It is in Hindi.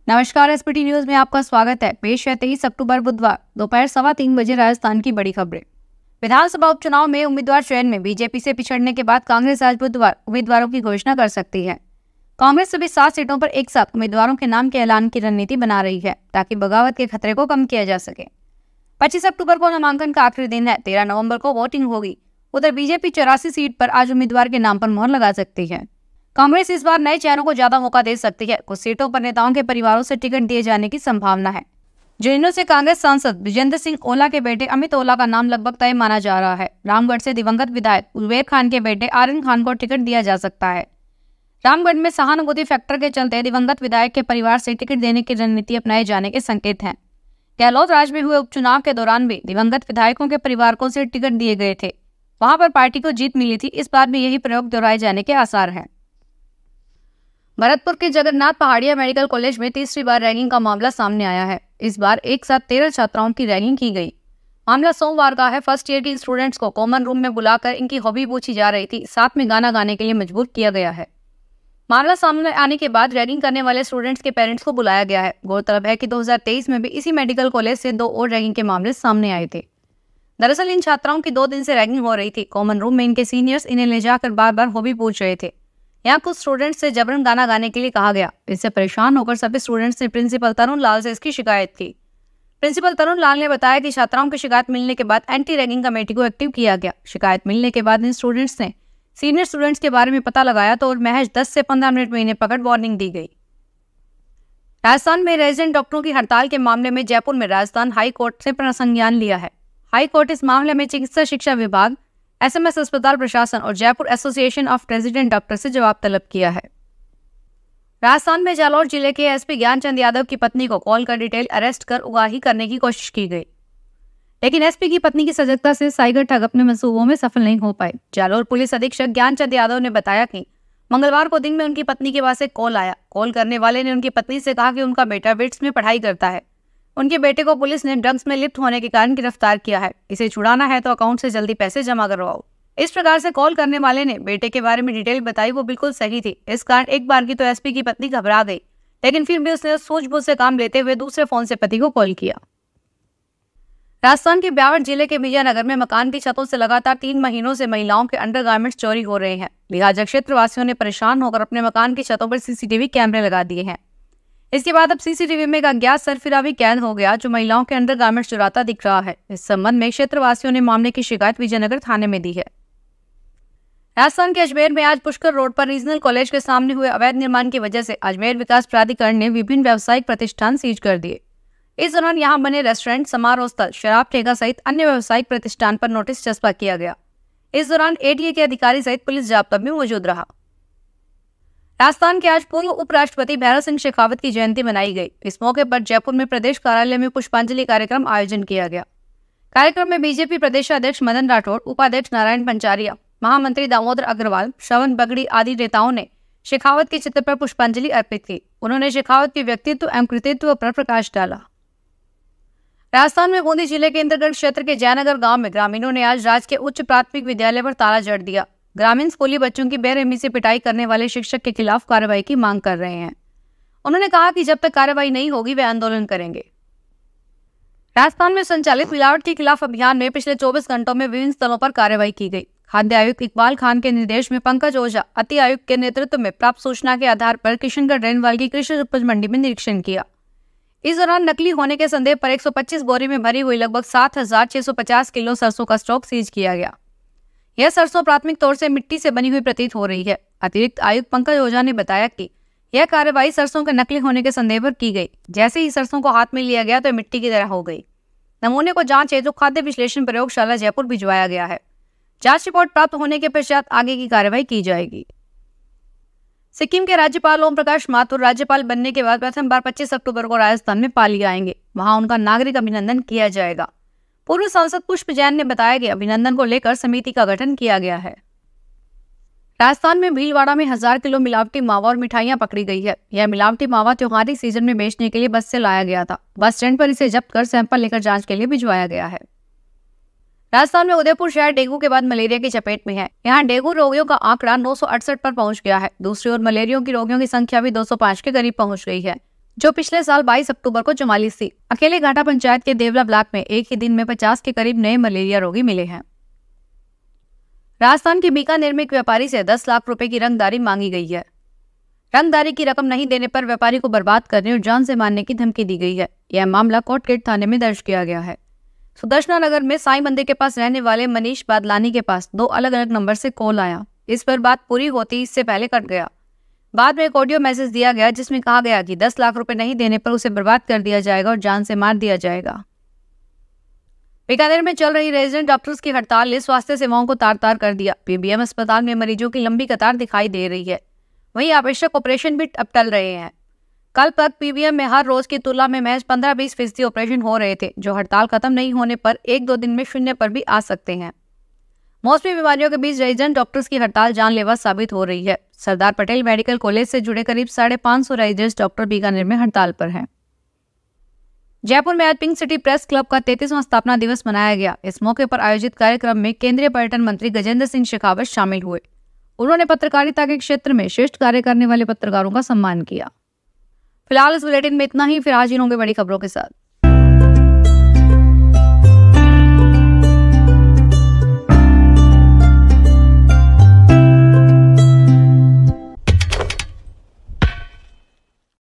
नमस्कार, एसपीटी न्यूज में आपका स्वागत है। पेश है 23 अक्टूबर बुधवार दोपहर 3:15 बजे राजस्थान की बड़ी खबरें। विधानसभा उपचुनाव में उम्मीदवार चयन में बीजेपी से पिछड़ने के बाद कांग्रेस आज बुधवार उम्मीदवारों की घोषणा कर सकती है। कांग्रेस सभी 7 सीटों पर एक साथ उम्मीदवारों के नाम के ऐलान की रणनीति बना रही है ताकि बगावत के खतरे को कम किया जा सके। 25 अक्टूबर को नामांकन का आखिरी दिन है। 13 नवंबर को वोटिंग होगी। उधर बीजेपी 84 सीट पर आज उम्मीदवार के नाम पर मोहर लगा सकती है। कांग्रेस इस बार नए चेहरों को ज्यादा मौका दे सकती है। कुछ सीटों पर नेताओं के परिवारों से टिकट दिए जाने की संभावना है। जिन्हों से कांग्रेस सांसद विजेंद्र सिंह ओला के बेटे अमित ओला का नाम लगभग तय माना जा रहा है। रामगढ़ से दिवंगत विधायक उबेर खान के बेटे आर्यन खान को टिकट दिया जा सकता है। रामगढ़ में सहानुभूति फैक्टर के चलते दिवंगत विधायक के परिवार से टिकट देने की रणनीति अपनाए जाने के संकेत हैं। गहलोत राज में हुए उपचुनाव के दौरान भी दिवंगत विधायकों के परिवारों से टिकट दिए गए थे। वहां पर पार्टी को जीत मिली थी। इस बार भी यही प्रयोग दोहराए जाने के आसार हैं। भरतपुर के जगन्नाथ पहाड़िया मेडिकल कॉलेज में तीसरी बार रैगिंग का मामला सामने आया है। इस बार एक साथ 13 छात्राओं की रैगिंग की गई। मामला सोमवार का है। फर्स्ट ईयर की स्टूडेंट्स को कॉमन रूम में बुलाकर इनकी हॉबी पूछी जा रही थी। साथ में गाना गाने के लिए मजबूर किया गया है। मामला सामने आने के बाद रैगिंग करने वाले स्टूडेंट्स के पेरेंट्स को बुलाया गया है। गौरतलब है कि 2023 में भी इसी मेडिकल कॉलेज से 2 और रैगिंग के मामले सामने आए थे। दरअसल इन छात्राओं की 2 दिन से रैगिंग हो रही थी। कॉमन रूम में इनके सीनियर्स इन्हें ले जाकर बार बार हॉबी पूछ रहे थे। यहाँ कुछ स्टूडेंट्स से जबरन गाना गाने के लिए कहा गया। इससे परेशान होकर सभी स्टूडेंट्स ने प्रिंसिपल तरुण लाल से इसकी शिकायत की। प्रिंसिपल तरुण लाल ने बताया कि छात्राओं की शिकायत मिलने के बाद एंटी रैगिंग कमेटी को एक्टिव किया गया। शिकायत मिलने के बाद इन स्टूडेंट्स ने सीनियर स्टूडेंट्स के बारे में पता लगाया तो और महज 10 से 15 मिनट में इन्हें पकड़ वार्निंग दी गई। राजस्थान में रेजिडेंट डॉक्टरों की हड़ताल के मामले में जयपुर में राजस्थान हाई कोर्ट से संज्ञान लिया है। हाई कोर्ट इस मामले में चिकित्सा शिक्षा विभाग, एसएमएस अस्पताल प्रशासन और Jaipur association of resident doctor से जवाब तलब किया है। राजस्थान में जालौर जिले के एसपी ज्ञानचंद यादव की पत्नी को कॉल कर डिटेल अरेस्ट कर उगाही करने की कोशिश की गई, लेकिन एसपी की पत्नी की सजगता से साइबर ठग अपने मंसूबों में सफल नहीं हो पाए। जालौर पुलिस अधीक्षक ज्ञानचंद यादव ने बताया कि मंगलवार को दिन में उनकी पत्नी के पास एक कॉल आया। कॉल करने वाले ने उनकी पत्नी से कहा कि उनका बेटा विट्स में पढ़ाई करता है। उनके बेटे को पुलिस ने ड्रग्स में लिप्त होने के कारण गिरफ्तार किया है। इसे छुड़ाना है तो अकाउंट से जल्दी पैसे जमा करवाओ। इस प्रकार से कॉल करने वाले ने बेटे के बारे में डिटेल बताई। वो बिल्कुल सही थी। इस कारण एक बार की तो एसपी की पत्नी घबरा गई, लेकिन फिर भी उसने सूझबूझ से काम लेते हुए दूसरे फोन से पति को कॉल किया। राजस्थान के ब्यावर जिले के विजयनगर में मकान की छतों से लगातार 3 महीनों से महिलाओं के अंडरगारमेंट्स चोरी हो रहे हैं। लिहाजा क्षेत्रवासियों ने परेशान होकर अपने मकान की छतों पर सीसीटीवी कैमरे लगा दिए हैं। इसके बाद अब सीसीटीवी में एक अज्ञात सरफिरा भी कैद हो गया जो महिलाओं के अंडरगारमेंट्स चुराता दिख रहा है। इस संबंध में क्षेत्रवासियों ने मामले की शिकायत विजयनगर थाने में दी है। राजस्थान के अजमेर में आज पुष्कर रोड पर रीजनल कॉलेज के सामने हुए अवैध निर्माण की वजह से अजमेर विकास प्राधिकरण ने विभिन्न व्यावसायिक प्रतिष्ठान सीज कर दिए। इस दौरान यहां बने रेस्टोरेंट, समारोह स्थल, शराब ठेका सहित अन्य व्यावसायिक प्रतिष्ठान पर नोटिस चस्पा किया गया। इस दौरान एटीए के अधिकारी सहित पुलिस जाब्ता भी मौजूद रहा। राजस्थान के आज पूर्व उपराष्ट्रपति भैरव सिंह शेखावत की जयंती मनाई गई। इस मौके पर जयपुर में प्रदेश कार्यालय में पुष्पांजलि कार्यक्रम आयोजन किया गया। कार्यक्रम में बीजेपी प्रदेशाध्यक्ष मदन राठौड़, उपाध्यक्ष नारायण पंचारिया, महामंत्री दामोदर अग्रवाल, श्रवण बगड़ी आदि नेताओं ने शेखावत के चित्र पर पुष्पांजलि अर्पित की। उन्होंने शेखावत के व्यक्तित्व एवं कृतित्व पर प्रकाश डाला। राजस्थान में बूंदी जिले के इंद्रगढ़ क्षेत्र के जयनगर गांव में ग्रामीणों ने आज राजकीय उच्च प्राथमिक विद्यालय पर ताला जड़ दिया। ग्रामीण स्कूली बच्चों की बेरहमी से पिटाई करने वाले शिक्षक के खिलाफ कार्रवाई की मांग कर रहे हैं। उन्होंने कहा कि जब तक कार्रवाई नहीं होगी वे आंदोलन करेंगे। राजस्थान में संचालित मिलावट के खिलाफ अभियान में पिछले 24 घंटों में विभिन्न स्थलों पर कार्रवाई की गई। खाद्य आयुक्त इकबाल खान के निर्देश में पंकज ओझा, अति आयुक्त के नेतृत्व में प्राप्त सूचना के आधार पर किशनगढ़ रेनवाल की कृषि उपज मंडी में निरीक्षण किया। इस दौरान नकली होने के संदेह पर 125 बोरी में भरी हुई लगभग 7,650 किलो सरसों का स्टॉक सीज किया गया। यह सरसों प्राथमिक तौर से मिट्टी से बनी हुई प्रतीत हो रही है। अतिरिक्त आयुक्त पंकज ओझा ने बताया कि यह कार्रवाई सरसों के नकली होने के संदेह पर की गई। जैसे ही सरसों को हाथ में लिया गया तो मिट्टी की तरह हो गई। नमूने को जांच हेतु खाद्य विश्लेषण प्रयोगशाला जयपुर भिजवाया गया है। जांच रिपोर्ट प्राप्त होने के पश्चात आगे की कार्रवाई की जाएगी। सिक्किम के राज्यपाल ओम प्रकाश माथुर राज्यपाल बनने के बाद प्रथम बार 25 अक्टूबर को राजस्थान में पाली आएंगे। वहां उनका नागरिक अभिनंदन किया जाएगा। पूर्व सांसद पुष्प जैन ने बताया कि अभिनंदन को लेकर समिति का गठन किया गया है। राजस्थान में भीलवाड़ा में 1000 किलो मिलावटी मावा और मिठाइयां पकड़ी गई है। यह मिलावटी मावा त्योहारी सीजन में बेचने के लिए बस से लाया गया था। बस स्टैंड पर इसे जब्त कर सैंपल लेकर जांच के लिए भिजवाया गया है। राजस्थान में उदयपुर शहर डेंगू के बाद मलेरिया की चपेट में है। यहाँ डेंगू रोगियों का आंकड़ा 968 पर पहुंच गया है। दूसरी ओर मलेरिया की रोगियों की संख्या भी 205 के करीब पहुंच गई है। जो पिछले साल 22 अक्टूबर को 44 थी। अकेले घाटा पंचायत के देवला ब्लॉक में एक ही दिन में 50 के करीब नए मलेरिया रोगी मिले हैं। राजस्थान के बीकानेर में एक व्यापारी से 10 लाख रुपए की रंगदारी मांगी गई है। रंगदारी की रकम नहीं देने पर व्यापारी को बर्बाद करने और जान से मारने की धमकी दी गई है। यह मामला कोटगेट थाने में दर्ज किया गया है। सुदर्शना नगर में साई मंदिर के पास रहने वाले मनीष बादलानी के पास 2 अलग अलग नंबर से कॉल आया। इस पर बात पूरी होती इससे पहले कट गया। बाद में एक ऑडियो मैसेज दिया गया जिसमें कहा गया कि 10 लाख रुपए नहीं देने पर उसे बर्बाद कर दिया जाएगा और जान से मार दिया जाएगा। बीकानेर में चल रही रेजिडेंट डॉक्टर्स की हड़ताल ने स्वास्थ्य सेवाओं को तार तार कर दिया। पीबीएम अस्पताल में मरीजों की लंबी कतार दिखाई दे रही है। वहीं आवश्यक ऑपरेशन भी अब टल रहे हैं। कल तक पीबीएम में हर रोज की तुलना में महज 15-20% ऑपरेशन हो रहे थे, जो हड़ताल खत्म नहीं होने पर 1-2 दिन में शून्य पर भी आ सकते हैं। मौसमी बीमारियों के बीच रेजिडेंट डॉक्टर्स की हड़ताल जानलेवा साबित हो रही है। सरदार पटेल मेडिकल कॉलेज से जुड़े करीब 550 रेजिडेंट डॉक्टर बीकानेर में हड़ताल पर हैं। जयपुर में आज पिंक सिटी प्रेस क्लब का 33वां स्थापना दिवस मनाया गया। इस मौके पर आयोजित कार्यक्रम में केंद्रीय पर्यटन मंत्री गजेंद्र सिंह शेखावत शामिल हुए। उन्होंने पत्रकारिता के क्षेत्र में श्रेष्ठ कार्य करने वाले पत्रकारों का सम्मान किया। फिलहाल इस बुलेटिन में इतना ही। फिर हाजिर होंगे बड़ी खबरों के साथ।